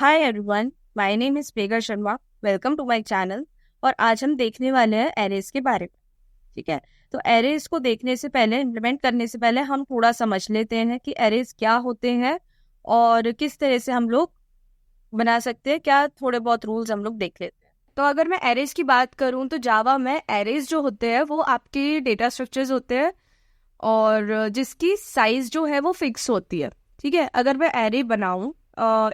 Hi everyone, my name is पेगा Sharma. Welcome to my channel. और आज हम देखने वाले हैं एरेज के बारे में। ठीक है, तो एरेज को देखने से पहले, इम्प्लीमेंट करने से पहले हम थोड़ा समझ लेते हैं कि एरेज क्या होते हैं और किस तरह से हम लोग बना सकते हैं। क्या थोड़े बहुत रूल्स हम लोग देख लेते हैं। तो अगर मैं एरेज की बात करूं तो जावा में एरेज जो होते हैं वो आपके डेटा स्ट्रक्चर्स होते हैं और जिसकी साइज जो है वो फिक्स होती है। ठीक है, अगर मैं एरे बनाऊं,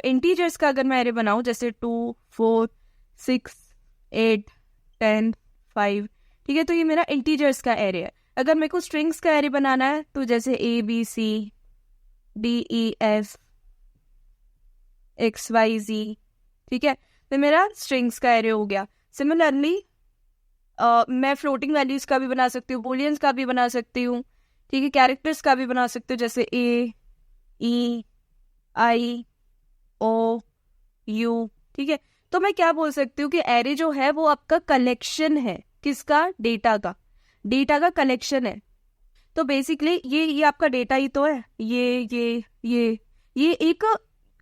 इंटीजर्स का अगर मैं एरे बनाऊं जैसे 2, 4, 6, 8, 10, 5, ठीक है, तो ये मेरा इंटीजर्स का एरे है। अगर मेरे को स्ट्रिंग्स का एरे बनाना है तो जैसे ABCDEF XYZ, ठीक है, तो मेरा स्ट्रिंग्स का एरे हो गया। सिमिलरली मैं फ्लोटिंग वैल्यूज का भी बना सकती हूँ, बूलियंस का भी बना सकती हूँ, ठीक है, कैरेक्टर्स का भी बना सकते हो जैसे AEIOU, ठीक है। तो मैं क्या बोल सकती हूँ कि एरे जो है वो आपका कलेक्शन है। किसका? डेटा का। डेटा का कलेक्शन है। तो बेसिकली ये आपका डेटा ही तो है। ये एक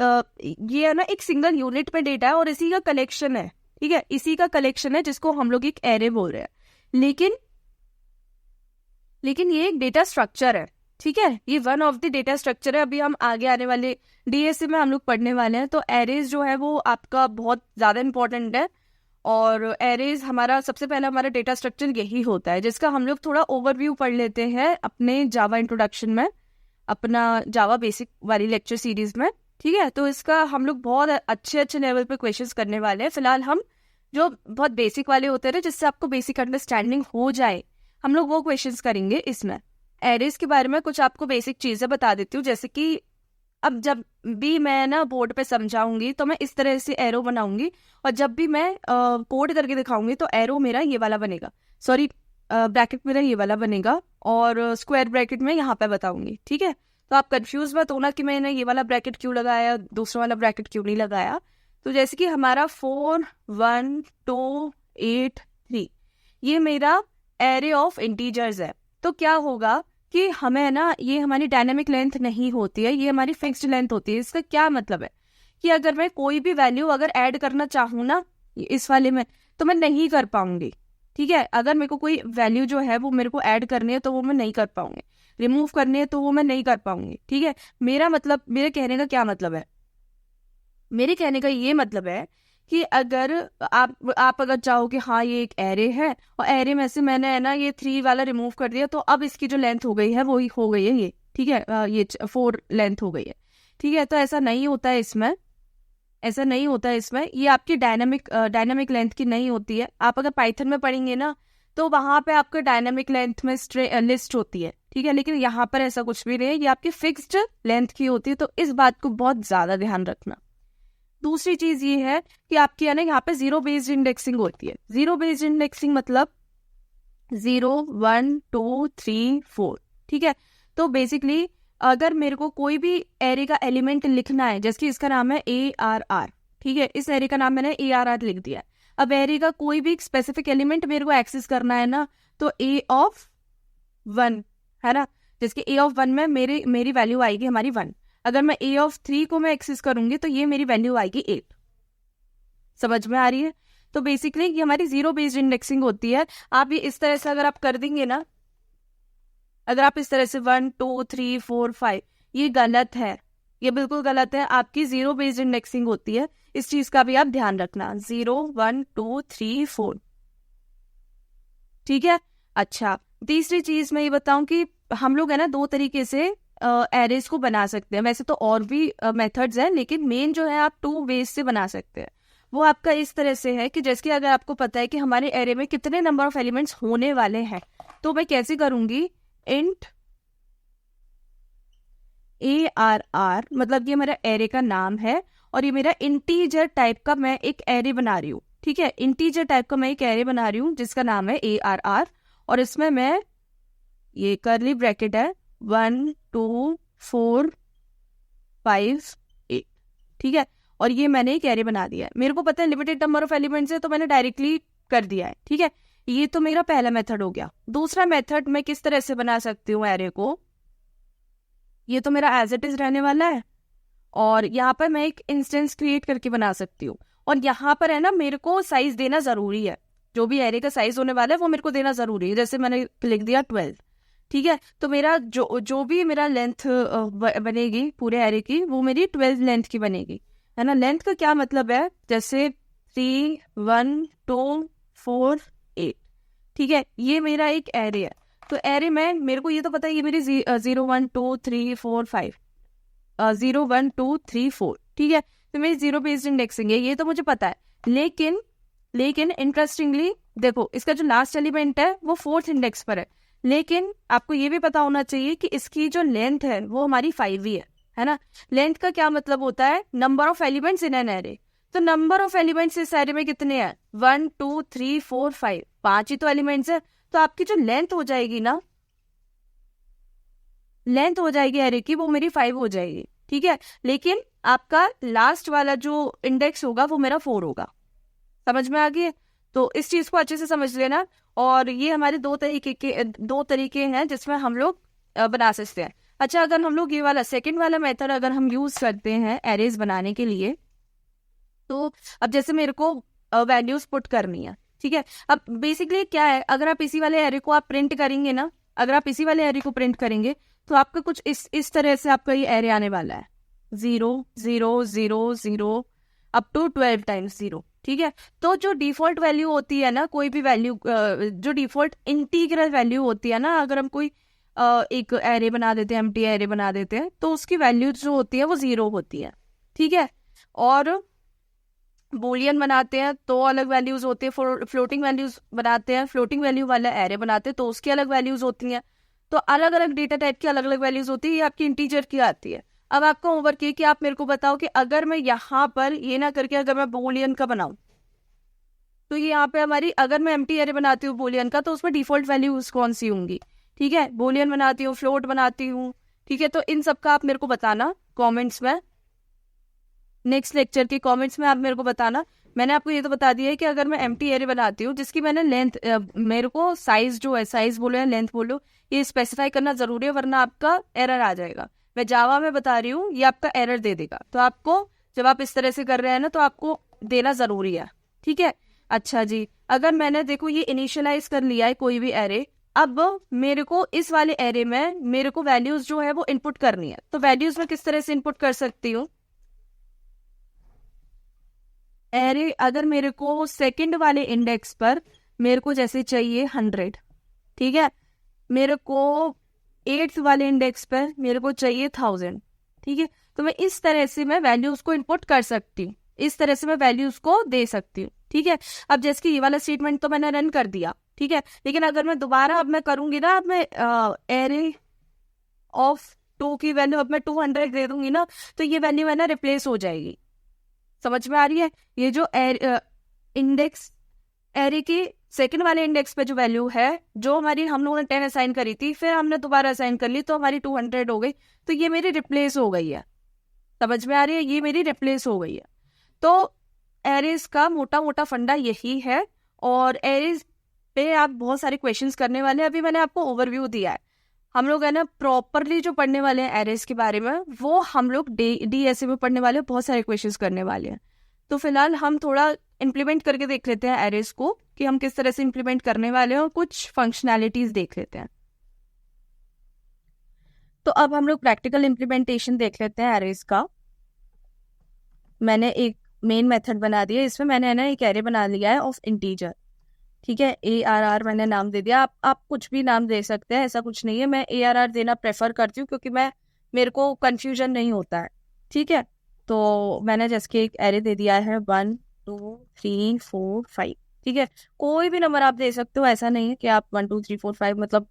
ये है ना, एक सिंगल यूनिट में डेटा है और इसी का कलेक्शन है। ठीक है, इसी का कलेक्शन है जिसको हम लोग एक एरे बोल रहे हैं। लेकिन ये एक डेटा स्ट्रक्चर है। ठीक है, ये one of the data structure है। अभी हम आगे आने वाले डीएसए में हम लोग पढ़ने वाले हैं। तो एरेज जो है वो आपका बहुत ज्यादा इंपॉर्टेंट है और एरेज सबसे पहला हमारा डेटा स्ट्रक्चर यही होता है, जिसका हम लोग थोड़ा ओवरव्यू पढ़ लेते हैं अपने जावा इंट्रोडक्शन में, अपना जावा बेसिक वाली लेक्चर सीरीज में। ठीक है, तो इसका हम लोग बहुत अच्छे लेवल पे क्वेश्चंस करने वाले हैं। फिलहाल हम जो बहुत बेसिक वाले होते हैं जिससे आपको बेसिक अंडरस्टैंडिंग हो जाए, हम लोग वो क्वेश्चंस करेंगे इसमें। एरेज के बारे में कुछ आपको बेसिक चीजें बता देती हूँ, जैसे कि अब जब भी मैं ना बोर्ड पे समझाऊंगी तो मैं इस तरह से एरो बनाऊंगी और जब भी मैं कोड करके दिखाऊंगी तो एरो मेरा ये वाला बनेगा, सॉरी ब्रैकेट मेरा ये वाला बनेगा और स्क्वायर ब्रैकेट में यहाँ पे बताऊंगी। ठीक है, तो आप कंफ्यूज मत होना कि मैंने ये वाला ब्रैकेट क्यों लगाया, दूसरा वाला ब्रैकेट क्यों नहीं लगाया। तो जैसे कि हमारा 4, 1, 2, 8, 3 ये मेरा एरे ऑफ इंटीजर्स है। तो क्या होगा कि हमें ना, ये हमारी डायनामिक लेंथ नहीं होती है, ये हमारी फिक्स्ड लेंथ होती है। इसका क्या मतलब है कि अगर मैं कोई भी वैल्यू अगर ऐड करना चाहूँ ना इस वाले में तो मैं नहीं कर पाऊंगी। ठीक है, अगर मेरे को कोई वैल्यू जो है वो मेरे को ऐड करनी है तो वो मैं नहीं कर पाऊंगी, रिमूव करनी है तो वो मैं नहीं कर पाऊंगी। ठीक है, मेरे कहने का क्या मतलब है? मेरे कहने का ये मतलब है कि अगर आप अगर चाहो कि हाँ ये एक एरे है और एरे में से मैंने है ना ये 3 वाला रिमूव कर दिया तो अब इसकी जो लेंथ हो गई है वो हो गई है ये। ठीक है, ये 4 लेंथ हो गई है। ठीक है, तो ऐसा नहीं होता है इसमें, ऐसा नहीं होता है इसमें। ये आपकी डायनामिक लेंथ की नहीं होती है। आप अगर पाइथन में पढ़ेंगे ना तो वहां पे आपके डायनामिक लेंथ में लिस्ट होती है। ठीक है, लेकिन यहाँ पर ऐसा कुछ भी नहीं है, ये आपकी फिक्स्ड लेंथ की होती है। तो इस बात को बहुत ज्यादा ध्यान रखना। दूसरी चीज ये है कि आपकी है ना यहाँ पे जीरो बेस्ड इंडेक्सिंग होती है। जीरो बेस्ड इंडेक्सिंग मतलब 0, 1, 2, 3, 4। ठीक है, तो बेसिकली अगर मेरे को कोई भी एरे का एलिमेंट लिखना है, जैसे कि इसका नाम है ARR, ठीक है, इस एरे का नाम मैंने ARR लिख दिया है। अब एरे का कोई भी स्पेसिफिक एलिमेंट मेरे को एक्सेस करना है ना तो A(1) है ना, जैसे A(1) में मेरी वैल्यू आएगी हमारी 1। अगर मैं A(3) को मैं एक्सेस करूंगी तो ये मेरी वैल्यू आएगी 8। समझ में आ रही है? तो बेसिकली ये हमारी जीरो बेस्ड इंडेक्सिंग होती है। आप ये इस तरह से अगर आप कर देंगे ना, अगर आप इस तरह से 1, 2, 3, 4, 5, ये गलत है, ये बिल्कुल गलत है। आपकी जीरो बेस्ड इंडेक्सिंग होती है, इस चीज का भी आप ध्यान रखना। 0, 1, 2, 3, 4। ठीक है, अच्छा, तीसरी चीज मैं ये बताऊं कि हम लोग है ना 2 तरीके से एरेज को बना सकते हैं। वैसे तो और भी मेथड्स हैं, लेकिन मेन जो है आप 2 वेज से बना सकते हैं। वो आपका इस तरह से है कि जैसे कि अगर आपको पता है कि हमारे एरे में कितने नंबर ऑफ एलिमेंट्स होने वाले हैं तो मैं कैसे करूंगी, इंट ARR, मतलब ये मेरा एरे का नाम है और ये मेरा इंटीजर टाइप का मैं एक एरे बना रही हूँ। ठीक है, इंटीजर टाइप का मैं एक एरे बना रही हूँ जिसका नाम है ARR और इसमें मैं ये करली ब्रैकेट है 1, 2, 4, 5, 8। ठीक है, और ये मैंने एक एरे बना दिया है। मेरे को पता है लिमिटेड नंबर ऑफ एलिमेंट्स है तो मैंने डायरेक्टली कर दिया है। ठीक है, ये तो मेरा पहला मेथड हो गया। दूसरा मेथड मैं किस तरह से बना सकती हूँ एरे को, ये तो मेरा एज इट इज रहने वाला है और यहाँ पर मैं एक इंस्टेंस क्रिएट करके बना सकती हूँ। और यहाँ पर है ना मेरे को साइज देना जरूरी है, जो भी एरे का साइज होने वाला है वो मेरे को देना जरूरी है। जैसे मैंने लिख दिया 12, ठीक है, तो मेरा जो भी मेरा लेंथ बनेगी पूरे एरे की वो मेरी 12 लेंथ की बनेगी, है ना। लेंथ का क्या मतलब है, जैसे 3, 1, 2, 4, 8, ठीक है, ये मेरा एक एरे है। तो एरे में मेरे को ये तो पता है ये मेरी 0, 1, 2, 3, 4, 5, 0, 1, 2, 3, 4, ठीक है, तो मेरी जीरो बेस्ड इंडेक्सिंग है, ये तो मुझे पता है। लेकिन इंटरेस्टिंगली देखो इसका जो लास्ट एलिमेंट है वो 4th इंडेक्स पर है, लेकिन आपको ये भी पता होना चाहिए कि इसकी जो लेंथ है वो हमारी 5 ही है ना। लेंथ का क्या मतलब होता है, number of elements in an array. तो नंबर ऑफ एलिमेंट्स इस एरे में कितने हैं, 1, 2, 3, 4, 5, 5 ही तो एलिमेंट्स है। तो आपकी जो लेंथ हो जाएगी ना, लेंथ हो जाएगी एरे की, वो मेरी 5 हो जाएगी, ठीक है। लेकिन आपका लास्ट वाला जो इंडेक्स होगा वो मेरा 4 होगा। समझ में आ गई? तो इस चीज को अच्छे से समझ लेना। और ये हमारे दो तरीके हैं जिसमें हम लोग बना सकते हैं। अच्छा, अगर हम लोग ये वाला सेकंड वाला मेथड अगर हम यूज करते हैं एरेज बनाने के लिए, तो अब जैसे मेरे को वैल्यूज पुट करनी है, ठीक है। अब बेसिकली क्या है, अगर आप इसी वाले एरे को आप प्रिंट करेंगे ना, अगर आप इसी वाले एरे को प्रिंट करेंगे तो आपका कुछ इस तरह से आपका ये एरे आने वाला है, 0, 0, 0, 0 अप टू 12 टाइम्स 0, ठीक है। तो जो डिफॉल्ट वैल्यू होती है ना, कोई भी वैल्यू जो डिफॉल्ट इंटीग्रल वैल्यू होती है ना, अगर हम कोई एक एरे बना देते हैं, एम्प्टी एरे बना देते हैं, तो उसकी वैल्यू जो होती है वो 0 होती है, ठीक है। और बूलियन बनाते हैं तो अलग वैल्यूज होती है, फ्लोटिंग वैल्यूज बनाते हैं, फ्लोटिंग वैल्यू वाला एरे बनाते हैं तो उसकी अलग वैल्यूज होती हैं। तो अलग अलग डेटा टाइप की अलग अलग वैल्यूज होती है, ये आपकी इंटीजर की आती है। अब आपका होमवर्क ये कि आप मेरे को बताओ कि अगर मैं यहाँ पर ये ना करके अगर मैं बूलियन का बनाऊं, तो ये यहाँ पे हमारी, अगर मैं एम्प्टी एरे बनाती हूँ बूलियन का, तो उसमें डिफॉल्ट वैल्यूज कौन सी होंगी, ठीक है। बूलियन बनाती हूँ, फ्लोट बनाती हूँ, ठीक है। तो इन सब का आप मेरे को बताना कॉमेंट्स में, नेक्स्ट लेक्चर के कमेंट्स में आप मेरे को बताना। मैंने आपको ये तो बता दिया है कि अगर मैं एम्प्टी एरे बनाती हूँ जिसकी मैंने लेंथ, मेरे को साइज जो है, साइज बोलो या लेंथ बोलो, ये स्पेसिफाई करना जरूरी है, वरना आपका एरर आ जाएगा। मैं जावा में बता रही हूँ, ये आपका एरर दे देगा। तो आपको जब आप इस तरह से कर रहे हैं ना, तो आपको देना जरूरी है, ठीक है। अच्छा जी, अगर मैंने देखो ये इनिशियलाइज कर लिया है कोई भी एरे, अब मेरे को इस वाले एरे में मेरे को वैल्यूज जो है वो इनपुट करनी है। तो वैल्यूज में किस तरह से इनपुट कर सकती हूँ, एरे अगर मेरे को सेकंड वाले इंडेक्स पर मेरे को जैसे चाहिए 100, ठीक है, मेरे को 8th वाले इंडेक्स पर मेरे को चाहिए 1000, ठीक है। तो मैं इस तरह से मैं वैल्यूज को इनपुट कर सकती हूँ, इस तरह से मैं वैल्यूज को दे सकती हूँ, ठीक है। अब जैसे कि ये वाला स्टेटमेंट तो मैंने रन कर दिया, ठीक है, लेकिन अगर मैं दोबारा अब मैं करूंगी ना, अब मैं एरे ऑफ 2 की वैल्यू अब मैं 200 दे दूंगी ना, तो ये वैल्यू है ना रिप्लेस हो जाएगी। समझ में आ रही है? ये जो इंडेक्स एरे की सेकंड वाले इंडेक्स पे जो वैल्यू है, जो हमारी हम लोगों ने 10 असाइन करी थी, फिर हमने दोबारा असाइन कर ली तो हमारी 200 हो गई, तो ये मेरी रिप्लेस हो गई है। समझ में आ रही है? ये मेरी रिप्लेस हो गई है। तो एरेज का मोटा मोटा फंडा यही है, और एरेज पे आप बहुत सारे क्वेश्चंस करने वाले हैं। अभी मैंने आपको ओवरव्यू दिया है, हम लोग है ना प्रॉपरली जो पढ़ने वाले हैं एरेज के बारे में, वो हम लोग डीएसए में पढ़ने वाले हैं, बहुत सारे क्वेश्चंस करने वाले हैं। तो फिलहाल हम थोड़ा इम्प्लीमेंट करके देख लेते हैं एरेज को, कि हम किस तरह से इम्प्लीमेंट करने वाले हैं, और कुछ फंक्शनैलिटीज देख लेते हैं। तो अब हम लोग प्रैक्टिकल इम्प्लीमेंटेशन देख लेते हैं एरेज का। मैंने एक मेन मेथड बना दिया, इसमें मैंने है ना एक एरे बना लिया है ऑफ इंटीजर, ठीक है। ARR मैंने नाम दे दिया, आप कुछ भी नाम दे सकते हैं, ऐसा कुछ नहीं है। मैं ARR देना प्रेफर करती हूँ क्योंकि मेरे को कंफ्यूजन नहीं होता है, ठीक है। तो मैंने जैसे कि एक एरे दे दिया है 1, 2, 3, 4, 5, ठीक है। कोई भी नंबर आप दे सकते हो, ऐसा नहीं है कि आप 1, 2, 3, 4, 5 मतलब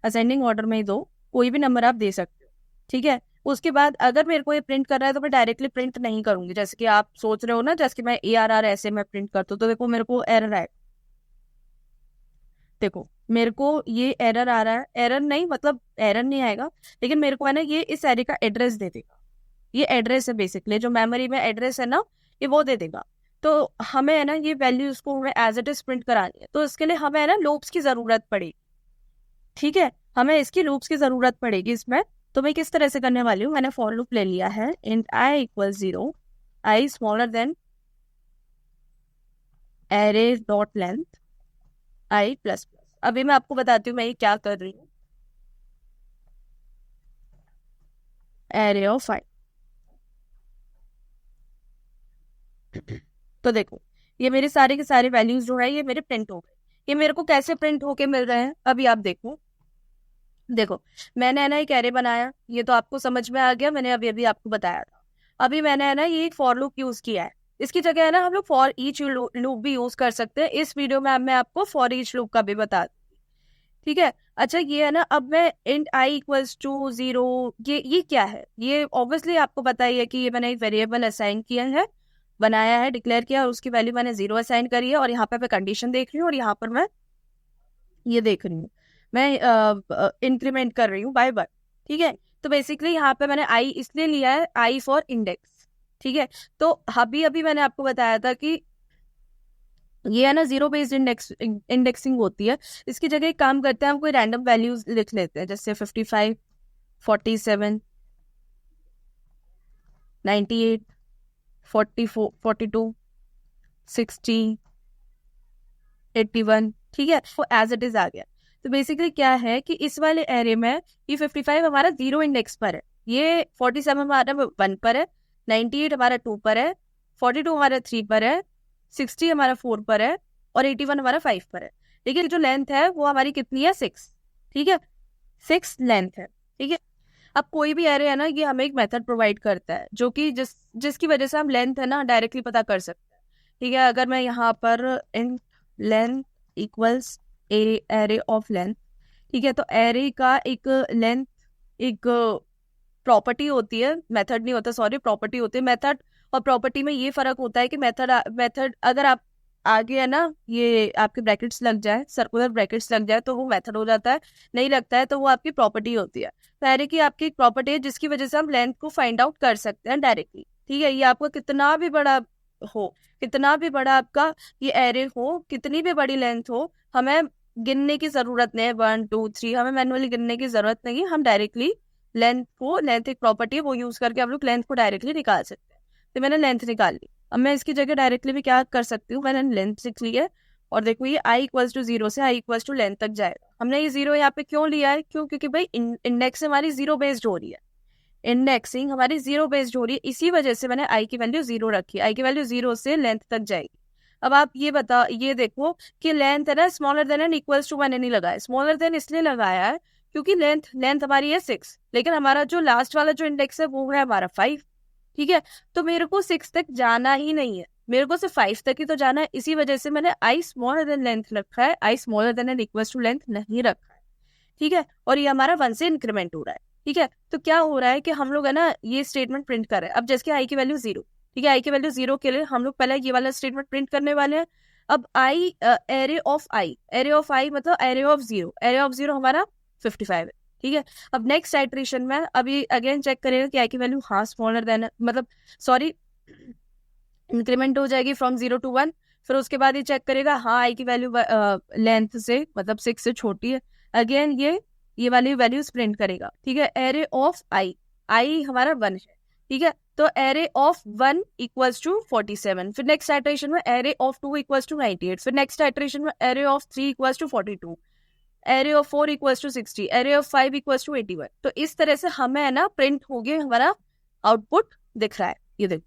असेंडिंग ऑर्डर में ही दो, कोई भी नंबर आप दे सकते हो, ठीक है। उसके बाद अगर मेरे को ये प्रिंट कर रहा है तो मैं डायरेक्टली प्रिंट नहीं करूंगी, जैसे कि आप सोच रहे हो ना, जैसे कि मैं ARR ऐसे मैं प्रिंट करता हूँ, तो देखो मेरे को एरर आए, देखो मेरे को ये एरर आ रहा है, एरर नहीं मतलब एरर नहीं आएगा, लेकिन मेरे को है ना ये इस एरे का एड्रेस दे देगा। ये एड्रेस है बेसिकली, जो मेमोरी में एड्रेस है ना, ये वो दे देगा। तो हमें है ना ये वैल्यू उसको हमें एज इट इज प्रिंट करानी है, तो इसके लिए हमें है ना लूप्स की जरूरत पड़ेगी, ठीक है। हमें इसकी लूप्स की जरूरत पड़ेगी इसमें। तो मैं किस तरह से करने वाली हूँ, मैंने फॉर लूप ले लिया है int i equal 0, i smaller than array dot length i plus plus. अभी मैं आपको बताती हूँ मैं ये क्या कर रही हूँ। array ऑफ i, तो देखो ये मेरे सारे के सारे वैल्यूज जो है ये मेरे प्रिंट हो गए। ये मेरे को कैसे प्रिंट होके मिल रहे हैं अभी आप देखो। देखो मैंने है ना एक एरे बनाया, ये तो आपको समझ में आ गया, मैंने अभी अभी आपको बताया था। अभी मैंने है ना ये एक फॉर लूप यूज किया है, इसकी जगह है ना हम लोग फॉर ईच लूप भी यूज कर सकते हैं। इस वीडियो में मैं आपको फॉर ईच लूप का भी बता दूंगी, ठीक है। अच्छा ये है ना, अब मैं इंट आई इक्वल्स टू 0, ये क्या है, ये ऑब्वियसली आपको पता ही है कि ये मैंने एक वेरिएबल असाइन किया है, बनाया है, डिक्लेयर किया और उसकी वैल्यू मैंने 0 असाइन करी है। और यहाँ पे मैं कंडीशन देख रही हूँ और यहाँ पर मैं ये देख रही हूँ, मैं इंक्रीमेंट कर रही हूँ बाय बाय, ठीक है। तो बेसिकली यहाँ पे मैंने आई इसलिए लिया है, आई फॉर इंडेक्स, ठीक है। तो अभी अभी मैंने आपको बताया था कि ये है ना जीरो बेस्ड इंडेक्सिंग होती है। इसकी जगह एक काम करते हैं, हम कोई रैंडम वैल्यूज लिख लेते हैं, जैसे 55, 47, 98, 44, 42, 60, 81, ठीक है। वो एज इट इज आ गया। तो बेसिकली क्या है कि इस वाले एरे में ये 55 हमारा 0 इंडेक्स पर है, ये 47 हमारा 1 पर है, 98 हमारा 2 पर है, 42 हमारा 3 पर है, 60 हमारा 4 पर है और 81 हमारा 5 पर है। लेकिन जो लेंथ है वो हमारी कितनी है, 6, ठीक है, 6 लेंथ है, ठीक है। अब कोई भी एरे है ना, ये हमें एक मेथड प्रोवाइड करता है जो कि जिसकी वजह से हम लेंथ है ना डायरेक्टली पता कर सकते हैं, ठीक है। अगर मैं यहाँ पर in length equals array of length, ठीक है, तो एरे का एक लेंथ एक प्रॉपर्टी होती है, मेथड नहीं होता, सॉरी, प्रॉपर्टी होती है। मेथड और प्रॉपर्टी में ये फर्क होता है कि मेथड अगर आप आगे है ना ये आपके ब्रैकेट्स लग जाए, सर्कुलर ब्रैकेट्स लग जाए तो वो मेथड हो जाता है, नहीं लगता है तो वो आपकी प्रॉपर्टी होती है। तो एरे की आपकी एक प्रॉपर्टी है जिसकी वजह से हम लेंथ को फाइंड आउट कर सकते हैं डायरेक्टली, ठीक है। ये आपका कितना भी बड़ा हो, कितना भी बड़ा आपका ये एरे हो, कितनी भी बड़ी लेंथ हो, हमें गिनने की जरूरत नहीं है, 1 2 3, हमें मैनुअली गिनने की जरूरत नहीं है। हम डायरेक्टली लेंथ एक प्रॉपर्टी है, वो यूज करके हम लोग लेंथ को डायरेक्टली निकाल सकते हैं। तो मैंने लेंथ निकाल ली, अब मैं इसकी जगह डायरेक्टली भी क्या कर सकती हूँ, मैंने लेंथ लिख ली है और देखो ये i इक्वल्स टू 0 से i इक्वल्स टू लेंथ तक जाएगा। हमने ये 0 यहाँ पे क्यों लिया है, क्योंकि भाई इंडेक्स हमारी 0 बेस्ड हो रही है, इंडेक्सिंग हमारी 0 बेस्ड हो रही है, इसी वजह से मैंने i की वैल्यू 0 रखी, i की वैल्यू 0 से लेंथ तक जाएगी। अब आप ये देखो कि लेंथ है ना smaller than and equals to मैंने नहीं लगाया, स्मॉलर देन इसलिए लगाया है क्योंकि लेंथ हमारी है 6, लेकिन हमारा जो लास्ट वाला जो इंडेक्स है वो है हमारा 5, ठीक है। तो मेरे को 6 तक जाना ही नहीं है, मेरे को सिर्फ 5 तक ही तो जाना है, इसी वजह से मैंने आई स्मॉलर देन लेंथ रखा है, I smaller than and equals to length नहीं रखा है, ठीक है। और ये हमारा 1 से इंक्रीमेंट हो रहा है, ठीक है। तो क्या हो रहा है कि हम लोग है ना ये स्टेटमेंट प्रिंट कर रहे हैं। अब जैसे आई की वैल्यू 0, ठीक है, आई की वैल्यू 0 के लिए हम लोग पहले ये वाला स्टेटमेंट प्रिंट करने वाले हैं। अब आई एरे ऑफ आई मतलब एरे ऑफ 0, एरे ऑफ 0 हमारा 55 है, ठीक है। अब नेक्स्ट आइट्रेशन में अभी अगेन चेक करेगा कि आई की वैल्यू हाँ स्मॉलर देन, मतलब सॉरी इंक्रीमेंट हो जाएगी फ्रॉम 0 to 1, फिर उसके बाद ये चेक करेगा हाँ आई की वैल्यू लेंथ से मतलब 6 से छोटी है, अगेन ये वाली वैल्यूज प्रिंट करेगा, ठीक है। एरे ऑफ आई हमारा 1 है, ठीक है। तो एरे ऑफ 1 इक्वल्स टू 47, फिर नेक्स्ट आइट्रेशन में एरे ऑफ 2 इक्वल्स टू 98, फिर नेक्स्ट आइट्रेशन में array of 3 equals to 42, array of 4 equals to 60, array of 5 equals to 81। तो इस तरह से हमें है ना प्रिंट हो गया, हमारा आउटपुट दिख रहा है, ये देखो,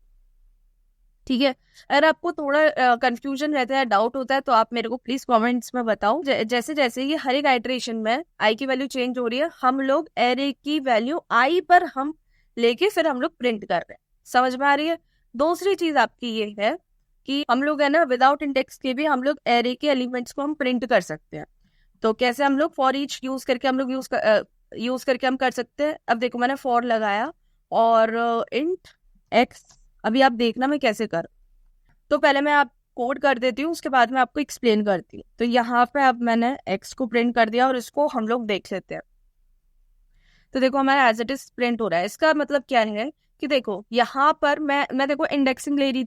ठीक है। अगर आपको थोड़ा कंफ्यूजन रहता है, डाउट होता है, तो आप मेरे को प्लीज कमेंट्स में बताओ। जैसे जैसे ये हर एक आइट्रेशन में आई की वैल्यू चेंज हो रही है, हम लोग एरे की वैल्यू आई पर हम लेके फिर हम लोग प्रिंट कर रहे हैं, समझ में आ रही है। दूसरी चीज आपकी ये है कि हम लोग है ना विदाउट इंडेक्स के भी हम लोग एरे के एलिमेंट्स को हम प्रिंट कर सकते हैं। तो कैसे हम लोग फॉर ईच यूज करके हम लोग यूज करके हम कर सकते हैं। अब देखो मैंने फॉर लगाया और इंट एक्स, अभी आप देखना मैं कैसे कर, तो पहले मैं आप कोड कर देती हूँ, उसके बाद मैं आपको एक्सप्लेन करती हूँ। तो यहाँ पे अब मैंने एक्स को प्रिंट कर दिया और इसको हम लोग देख लेते हैं। तो देखो हमारा एज इट इज प्रिंट हो रहा है। इसका मतलब क्या है कि देखो यहाँ पर मैं देखो इंडेक्स ले रही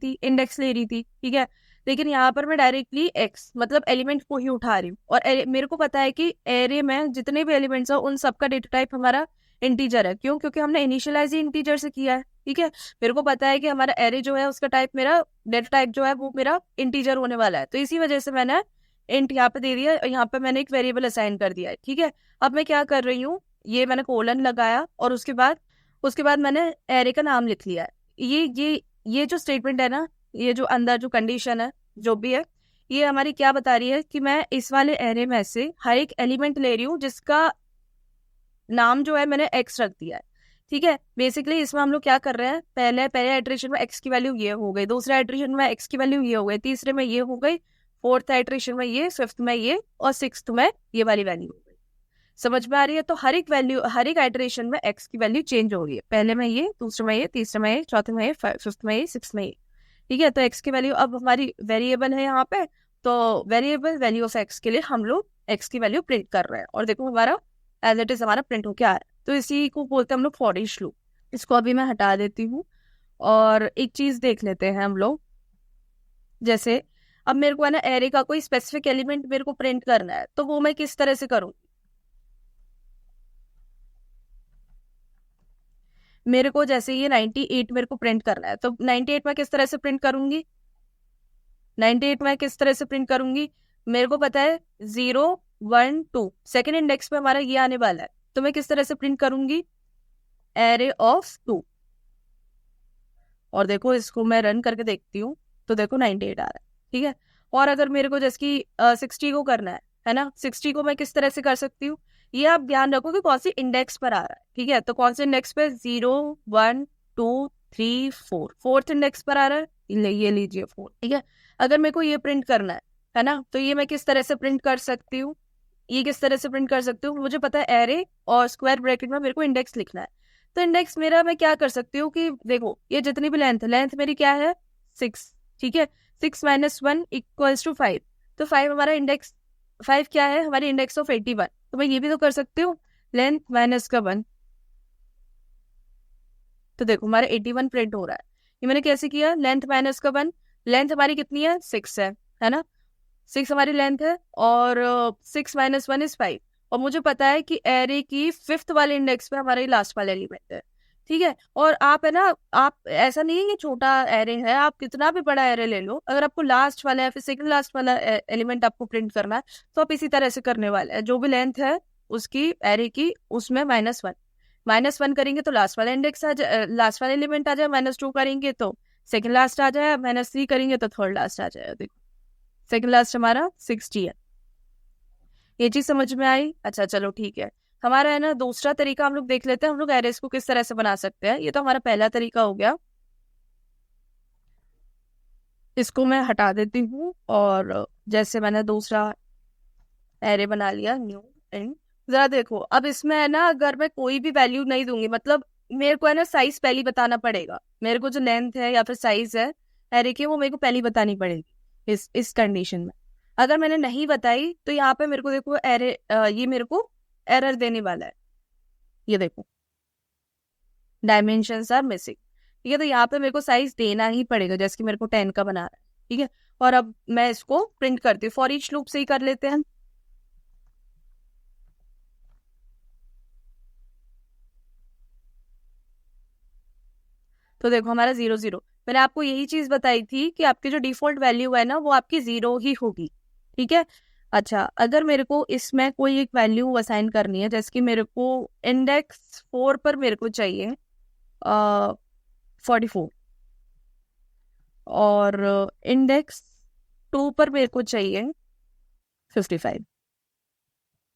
थी, ठीक है, लेकिन यहाँ पर मैं डायरेक्टली एक्स मतलब एलिमेंट को ही उठा रही हूँ और मेरे को पता है कि एरे में जितने भी एलिमेंट्स हैं उन सबका डेटा टाइप हमारा इंटीजर है। क्यों? क्योंकि हमने इनिशियलाइज ही इंटीजर से किया है। ठीक है, मेरे को पता है कि हमारा एरे जो है उसका टाइप, मेरा डेटा टाइप जो है वो मेरा इंटीजर होने वाला है, तो इसी वजह से मैंने इंट यहाँ पे दे दिया, यहाँ पे मैंने एक वेरिएबल असाइन कर दिया है। ठीक है, अब मैं क्या कर रही हूँ, ये मैंने कोलन लगाया और उसके बाद मैंने एरे का नाम लिख लिया है। ये जो स्टेटमेंट है ना, ये जो अंदर जो कंडीशन है जो भी है, ये हमारी क्या बता रही है कि मैं इस वाले एरे में से हर एक एलिमेंट ले रही हूँ जिसका नाम जो है मैंने एक्स रख दिया है। ठीक है, बेसिकली इसमें हम लोग क्या कर रहे हैं, पहले इटरेशन में एक्स की वैल्यू ये हो गई, दूसरे इटरेशन में एक्स की वैल्यू ये हो गई, तीसरे में ये हो गई, फोर्थ इटरेशन में ये, फिफ्थ में ये, और सिक्स्थ में ये वाली वैल्यू हो गई। समझ में आ रही है? तो हर एक आइटरेशन में एक्स की वैल्यू चेंज हो रही है, पहले में ये, दूसरे में ये, तीसरे में ये, चौथे में ये, फिफ्थ में ये, सिक्स में ये। ठीक है, तो एक्स की वैल्यू अब हमारी वेरिएबल है यहाँ पे, तो वेरिएबल वैल्यू ऑफ एक्स के लिए हम लोग एक्स की वैल्यू प्रिंट कर रहे हैं, और देखो हमारा एज इट इज हमारा प्रिंट हो क्या है। तो इसी को बोलते हैं हम लोग फॉर ईच लूप। इसको अभी मैं हटा देती हूँ और एक चीज देख लेते हैं हम लोग। जैसे अब मेरे को है ना एरे का कोई स्पेसिफिक एलिमेंट मेरे को प्रिंट करना है, तो वो मैं किस तरह से करूँ। मेरे को जैसे ये 98 मेरे को प्रिंट करना है, तो 98 में किस तरह से प्रिंट करूंगी, 98 में किस तरह से प्रिंट करूंगी, मेरे को पता है 0 1 2 सेकेंड इंडेक्स पे हमारा ये आने वाला है, तो मैं किस तरह से प्रिंट करूंगी, एरे ऑफ 2। और देखो इसको मैं रन करके देखती हूँ, तो देखो 98 आ रहा है। ठीक है, और अगर मेरे को जैसे कि 60 को करना है ना, 60 को मैं किस तरह से कर सकती हूँ, ये आप ध्यान रखो कि कौन सी इंडेक्स पर आ रहा है। ठीक है, तो कौन से इंडेक्स पे, 0 1 2 3 4, फोर्थ इंडेक्स पर आ रहा है, ये लीजिए 4। ठीक है, अगर मेरे को ये प्रिंट करना है ना, तो ये मैं किस तरह से प्रिंट कर सकती हूँ, ये किस तरह से प्रिंट कर सकती हूँ, मुझे पता है एरे और स्क्वायर ब्रैकेट में मेरे को इंडेक्स लिखना है। तो इंडेक्स मेरा मैं क्या कर सकती हूँ कि देखो ये जितनी भी लेंथ मेरी क्या है, 6। ठीक है, 6 - 1 = 5, तो 5 हमारा इंडेक्स, 5 क्या है, हमारी इंडेक्स ऑफ 81। तो मैं ये भी तो कर सकती हूँ, लेंथ माइनस का 1, तो देखो हमारा 81 प्रिंट हो रहा है। ये मैंने कैसे किया, लेंथ माइनस का 1, लेंथ हमारी कितनी है, 6 है ना, 6 हमारी लेंथ है, और 6 - 1 = 5, और मुझे पता है कि एरे की 5th वाले इंडेक्स पे हमारा लास्ट वाला एलिमेंट है। ठीक है, और आप है ना, आप ऐसा नहीं है कि छोटा एरे है, आप कितना भी बड़ा एरे ले लो, अगर आपको लास्ट वाला या फिर सेकंड लास्ट वाला एलिमेंट आपको प्रिंट करना है, तो आप इसी तरह से करने वाले हैं। जो भी लेंथ है उसकी एरे की, उसमें -1 करेंगे तो लास्ट वाला इंडेक्स आ जाए, लास्ट वाला एलिमेंट आ जाए, -2 करेंगे तो सेकंड लास्ट आ जाए, -3 करेंगे तो थर्ड लास्ट आ जाए। देखो सेकंड लास्ट हमारा 60 है। ये चीज समझ में आई? अच्छा चलो ठीक है, हमारा है ना दूसरा तरीका हम लोग देख लेते हैं, हम लोग एरेस को किस तरह से बना सकते हैं। ये तो हमारा पहला तरीका हो गया, इसको मैं हटा देती हूँ, और जैसे मैंने दूसरा एरे बना लिया, न्यू एंड, जरा देखो अब इसमें है ना, अगर मैं कोई भी वैल्यू नहीं दूंगी, मतलब मेरे को है ना साइज पहले बताना पड़ेगा, मेरे को जो लेंथ है या फिर साइज है एरे की, वो मेरे को पहले बतानी पड़ेगी इस कंडीशन में। अगर मैंने नहीं बताई तो यहाँ पे मेरे को देखो एरे, ये मेरे को एरर देने वाला है। ये देखो डायमेंशंस आर मिसिंग। ठीक है, तो यहाँ पे मेरे को साइज देना ही पड़ेगा, जैसे कि मेरे को 10 का बना रहा है। ठीक है, और अब मैं इसको प्रिंट करती हूँ, फॉर ईच लूप से ही कर लेते हैं। तो देखो हमारा 0 0, मैंने आपको यही चीज बताई थी कि आपकी जो डिफॉल्ट वैल्यू है ना, वो आपकी 0 ही होगी। ठीक है, अच्छा अगर मेरे को इसमें कोई एक वैल्यू असाइन करनी है, जैसे कि मेरे को इंडेक्स 4 पर मेरे को चाहिए 44, और इंडेक्स 2 पर मेरे को चाहिए 55।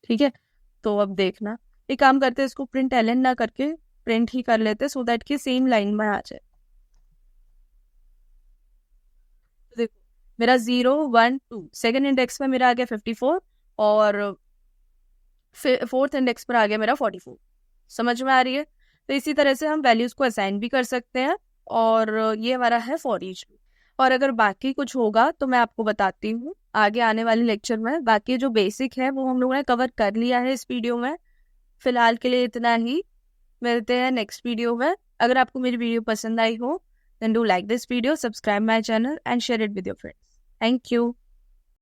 ठीक है, तो अब देखना, एक काम करते हैं, इसको प्रिंट एलन ना करके प्रिंट ही कर लेते, सो दैट कि सेम लाइन में आ जाए। तो देखो मेरा 0 1 2 सेकेंड इंडेक्स में मेरा आ गया 54, और फोर्थ इंडेक्स पर आ गया मेरा 44। समझ में आ रही है? तो इसी तरह से हम वैल्यूज को असाइन भी कर सकते हैं, और ये हमारा है फॉर ईच लूप। और अगर बाकी कुछ होगा तो मैं आपको बताती हूँ आगे आने वाले लेक्चर में। बाकी जो बेसिक है वो हम लोगों ने कवर कर लिया है इस वीडियो में। फिलहाल के लिए इतना ही, मिलते हैं नेक्स्ट वीडियो में। अगर आपको मेरी वीडियो पसंद आई हो, then do like this video, subscribe my channel and share it with your friends. Thank you.